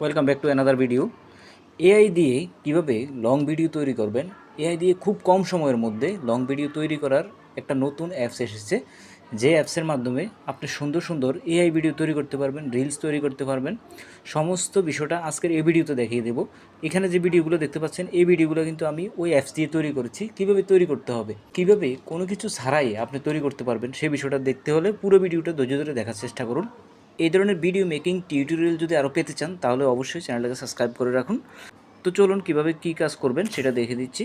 Welcome back to another video. AI দিয়ে কীভাবে long video তৈরি করবেন, এআই দিয়ে খুব কম সময়ের মধ্যে লং ভিডিও তৈরি করার একটা নতুন অ্যাপস এসেছে, যে অ্যাপসের মাধ্যমে আপনি সুন্দর সুন্দর এআই ভিডিও তৈরি করতে পারবেন, রিলস তৈরি করতে পারবেন। সমস্ত বিষয়টা আজকের এই ভিডিওতে দেখিয়ে দেবো। এখানে যে ভিডিওগুলো দেখতে পাচ্ছেন, এই ভিডিওগুলো কিন্তু আমি ওই অ্যাপস দিয়ে তৈরি করেছি। কীভাবে তৈরি করতে হবে, কীভাবে কোনো কিছু ছাড়াই আপনি তৈরি করতে পারবেন, সেই বিষয়টা দেখতে হলে পুরো ভিডিওটা ধৈর্য ধরে দেখার চেষ্টা করুন। এই ধরনের ভিডিও মেকিং টিউটোরিয়াল যদি আরও পেতে চান তাহলে অবশ্যই চ্যানেলটাকে সাবস্ক্রাইব করে রাখুন। তো চলুন কীভাবে কী কাজ করবেন সেটা দেখে দিচ্ছি।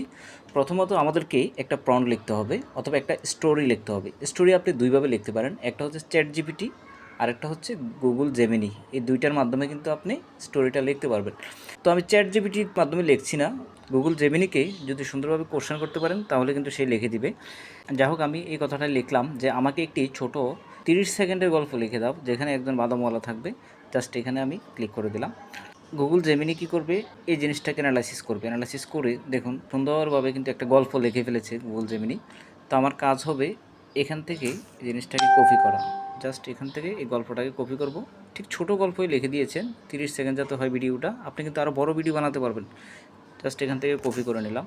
প্রথমত আমাদেরকে একটা প্রম্পট লিখতে হবে অথবা একটা স্টোরি লিখতে হবে। স্টোরি আপনি দুইভাবে লিখতে পারেন, একটা হচ্ছে চ্যাট জিপিটি আর একটা হচ্ছে গুগল জেমিনি। এই দুইটার মাধ্যমে কিন্তু আপনি স্টোরিটা লিখতে পারবেন। তো আমি চ্যাট জিপিটির মাধ্যমে লিখছি না, গুগল জেমিনিকে যদি সুন্দরভাবে কোশ্চেন করতে পারেন তাহলে কিন্তু সে লিখে দিবে। যাই হোক, আমি এই কথাটা লিখলাম যে আমাকে একটি ছোট 30 সেকেন্ডের গল্প লিখে দাও যেখানে একজন বাদামওয়ালা থাকবে। জাস্ট এখানে আমি ক্লিক করে দিলাম। গুগল জেমিনি কী করবে, এই জিনিসটাকে অ্যানালাইসিস করবে। অ্যানালাইসিস করে দেখুন সুন্দরভাবে কিন্তু একটা গল্প লিখে ফেলেছে গুগল জেমিনি। তো আমার কাজ হবে এখান থেকে এই জিনিসটাকে কপি করা। জাস্ট এখান থেকে এই গল্পটাকে কপি করব। ঠিক ছোট গল্পই লিখে দিয়েছেন, 30 সেকেন্ড যাতে হয় ভিডিওটা। আপনি কিন্তু আরও বড় ভিডিও বানাতে পারবেন। জাস্ট এখান থেকে কপি করে নিলাম।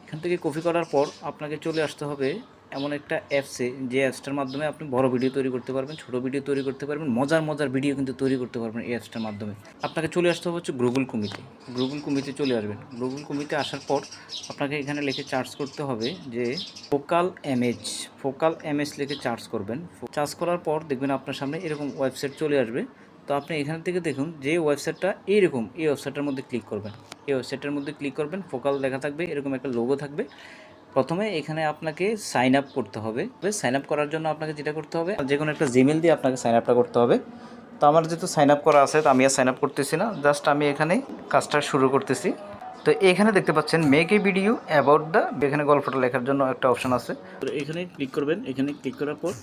এখান থেকে কপি করার পর আপনাকে চলে আসতে হবে এমন একটা অ্যাপসে, যে অ্যাপসটার মাধ্যমে আপনি বড় ভিডিও তৈরি করতে পারবেন, ছোট ভিডিও তৈরি করতে পারবেন, মজার মজার ভিডিও কিন্তু তৈরি করতে পারবেন এই অ্যাপসটার মাধ্যমে। আপনাকে চলে আসতে হবে হচ্ছে গুগল কুমিতে। গুগল কুমিতে চলে আসবেন। গুগল কুমিতে আসার পর আপনাকে এখানে লিখে সার্চ করতে হবে যে ফোকাল এমএজ লিখে সার্চ করবেন। সার্চ করার পর দেখবেন আপনার সামনে এরকম ওয়েবসাইট চলে আসবে। তো আপনি এখান থেকে দেখুন যে ওয়েবসাইটটা এইরকম, এই ওয়েবসাইটের মধ্যে ক্লিক করবেন। এই ওয়েবসাইটের মধ্যে ক্লিক করবেন, ফোকাল লেখা থাকবে, এরকম একটা লোগো থাকবে। প্রথমে এখানে আপনাকে সাইন আপ করতে হবে। সাইন আপ করার জন্য আপনাকে যেটা করতে হবে, যে কোনো একটা জিমেল দিয়ে আপনাকে সাইন আপটা করতে হবে। তো আমার যেহেতু সাইন আপ করা আছে, তো আমি আর সাইন আপ করতেছি না, জাস্ট আমি এখানে কাজটা শুরু করতেছি। তো এখানে দেখতে পাচ্ছেন make a video about the, এখানে গল্পটা লেখার জন্য একটা অপশান আছে। তো এখানে ক্লিক করবেন। এখানে ক্লিক করার পর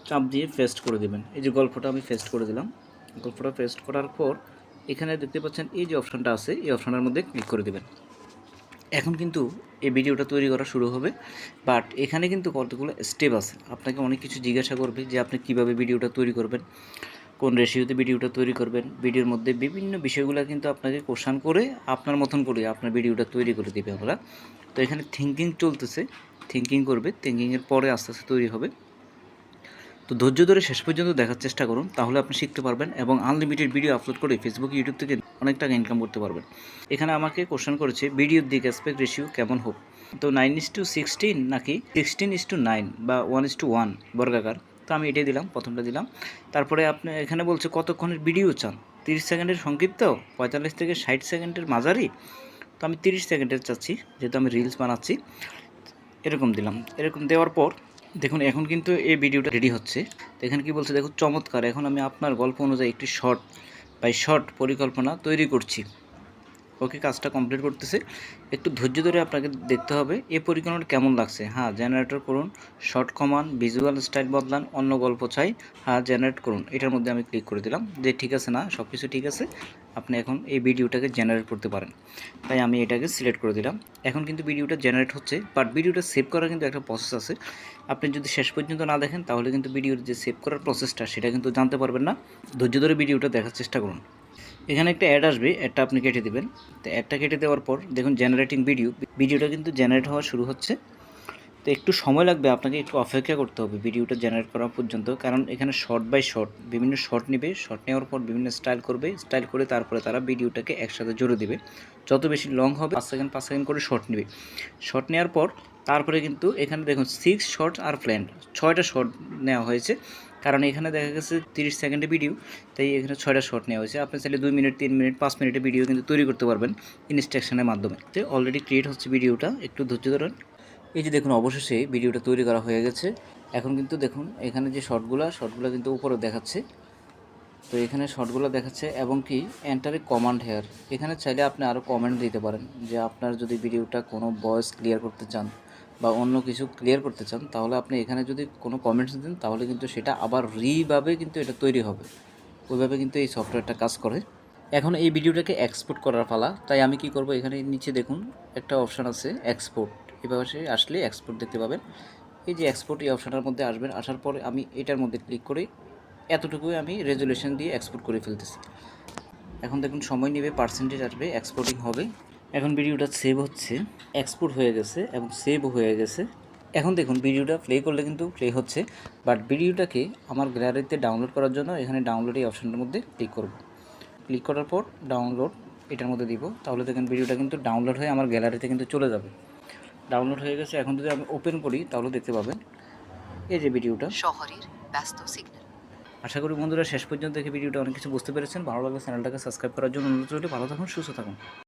চাপ দিয়ে পেস্ট করে দেবেন। এই যে গল্পটা আমি পেস্ট করে দিলাম। গল্পটা পেস্ট করার পর এখানে দেখতে পাচ্ছেন এই যে অপশানটা আছে, এই অপশানের মধ্যে ক্লিক করে দেবেন। এখন কিন্তু এই ভিডিওটা তৈরি করা শুরু হবে, বাট এখানে কিন্তু কতগুলো স্টেপ আছে। আপনাকে অনেক কিছু জিজ্ঞাসা করবে যে আপনি কীভাবে ভিডিওটা তৈরি করবেন, কোন রেশিওতে ভিডিওটা তৈরি করবেন। ভিডিওর মধ্যে বিভিন্ন বিষয়গুলো কিন্তু আপনাকে কোশ্চেন করে আপনার মতন করে আপনার ভিডিওটা তৈরি করে দেবে আমরা। তো এখানে থিঙ্কিং চলতেছে, থিঙ্কিং করবে, থিঙ্কিংয়ের পরে আস্তে আস্তে তৈরি হবে। তো ধৈর্য ধরে শেষ পর্যন্ত দেখার চেষ্টা করুন, তাহলে আপনি শিখতে পারবেন এবং আনলিমিটেড ভিডিও আপলোড করে ফেসবুক, ইউটিউব থেকে অনেক টাকা ইনকাম করতে পারবেন। এখানে আমাকে কোশ্চেন করেছে ভিডিওর দিক অ্যাসপেক্ট রেশিও কেমন হোক। তো 9:16 নাকি 16:9 বা 1:1 বর্গাকার। তো আমি এটাই দিলাম, প্রথমটা দিলাম। তারপরে আপনি এখানে বলছে কতক্ষণের ভিডিও চান, 30 সেকেন্ডের সংক্ষিপ্ত, 45 থেকে 60 সেকেন্ডের মাঝারি। তো আমি 30 সেকেন্ডের চাচ্ছি, যেহেতু আমি রিলস বানাচ্ছি। এরকম দিলাম। এরকম দেওয়ার পর দেখুন এখন কিন্তু এই ভিডিওটা রেডি হচ্ছে। তো এখানে কি বলছে দেখুন, চমৎকার, এখন আমি আপনার গল্প অনুযায়ী একটি শর্ট বাই শর্ট পরিকল্পনা তৈরি করছি। ওকে, কাজটা কমপ্লিট করতেছে। একটু ধৈর্য ধরে আপনাকে দেখতে হবে এই পরিকল্পনাটা কেমন লাগছে। হ্যাঁ, জেনারেটর করুন, শর্ট কমান, ভিজুয়াল স্টাইল বদলান, অন্য গল্প চাই, হ্যাঁ জেনারেট করুন। এটার মধ্যে আমি ক্লিক করে দিলাম যে ঠিক আছে, না সব কিছু ঠিক আছে, আপনি এখন এই ভিডিওটাকে জেনারেট করতে পারেন। তাই আমি এটাকে সিলেক্ট করে দিলাম। এখন কিন্তু ভিডিওটা জেনারেট হচ্ছে, বাট ভিডিওটা সেভ করার কিন্তু একটা প্রসেস আছে। আপনি যদি শেষ পর্যন্ত না দেখেন তাহলে কিন্তু ভিডিওর যে সেভ করার প্রসেসটা সেটা কিন্তু জানতে পারবেন না। ধৈর্য ধরে ভিডিওটা দেখার চেষ্টা করুন। এখানে একটা অ্যাড আসবে, অ্যাডটা আপনি কেটে দেবেন। তো অ্যাডটা কেটে দেওয়ার পর দেখুন জেনারেটিং ভিডিওটা কিন্তু জেনারেট হওয়া শুরু হচ্ছে। তো একটু সময় লাগবে, আপনাকে একটু অপেক্ষা করতে হবে ভিডিওটা জেনারেট করা পর্যন্ত, কারণ এখানে শর্ট বাই শর্ট বিভিন্ন শর্ট নেবে। শর্ট নেওয়ার পর বিভিন্ন স্টাইল করবে, স্টাইল করে তারপরে তারা ভিডিওটাকে একসাথে জুড়ে দেবে। যত বেশি লং হবে 5 সেকেন্ড করে শর্ট নেবে। শর্ট নেওয়ার পর তারপরে কিন্তু এখানে দেখুন 6 শর্টস আর প্ল্যান্ড, 6টা শর্ট নেওয়া হয়েছে, কারণ এখানে দেখা গেছে 30 সেকেন্ডের ভিডিও, তাই এখানে 6টা শর্ট নেওয়া হয়েছে। আপনি চাইলে 2 মিনিট, 3 মিনিট, 5 মিনিটের ভিডিও কিন্তু তৈরি করতে পারবেন ইনস্ট্রাকশনের মাধ্যমে। তো অলরেডি ক্রিয়েট হচ্ছে ভিডিওটা, একটু ধৈর্য ধরুন। এই যে দেখুন অবশেষে ভিডিওটা তৈরি করা হয়ে গেছে। এখন কিন্তু দেখুন এখানে যে শর্টগুলো কিন্তু উপরে দেখাচ্ছে। তো এখানে শর্টগুলো দেখাচ্ছে এবং কি এন্টার এ কমান্ড হেয়ার, এখানে চাইলে আপনি আরও কমেন্ট দিতে পারেন যে আপনার যদি ভিডিওটা কোনো ভয়েস ক্লিয়ার করতে চান বা অন্য কিছু ক্লিয়ার করতে চান, তাহলে আপনি এখানে যদি কোনো কমেন্টস দেন তাহলে কিন্তু সেটা আবার রিভাবে কিন্তু এটা তৈরি হবে। ওইভাবে কিন্তু এই সফটওয়্যারটা কাজ করে। এখন এই ভিডিওটাকে এক্সপোর্ট করার পালা। তাই আমি কি করব, এখানে নিচে দেখুন একটা অপশান আছে এক্সপোর্ট, এভাবে আসলে এক্সপোর্ট দেখতে পাবেন। এই যে এক্সপোর্ট, এই অপশানটার মধ্যে আসবেন। আসার পরে আমি এটার মধ্যে ক্লিক করে এতটুকুই আমি রেজুলেশন দিয়ে এক্সপোর্ট করে ফেলতেছি। এখন দেখুন সময় নেবে, পার্সেন্টেজ আসবে, এক্সপোর্টিং হবে। এখন ভিডিওটা সেভ হচ্ছে, এক্সপোর্ট হয়ে গেছে এবং সেভ হয়ে গেছে। এখন দেখুন ভিডিওটা প্লে করলে কিন্তু প্লে হচ্ছে, বাট ভিডিওটাকে আমার গ্যালারিতে ডাউনলোড করার জন্য এখানে ডাউনলোড এই অপশানটার মধ্যে ক্লিক করব। ক্লিক করার পর ডাউনলোড এটার মধ্যে দিব, তাহলে দেখেন ভিডিওটা কিন্তু ডাউনলোড হয়ে আমার গ্যালারিতে কিন্তু চলে যাবে। ডাউনলোড হয়ে গেছে। এখন যদি আমি ওপেন করি তাহলে দেখতে পাবেন এই যে ভিডিওটা। শহরের ব্যস্ত সিগন্যাল। আশা করি বন্ধুরা শেষ পর্যন্ত দেখে ভিডিওটা অনেক কিছু বুঝতে পেরেছেন। ভালো লাগলে চ্যানেলটাকে সাবস্ক্রাইব করার জন্য অনুরোধ রইল। ভালো থাকুন, সুস্থ থাকুন।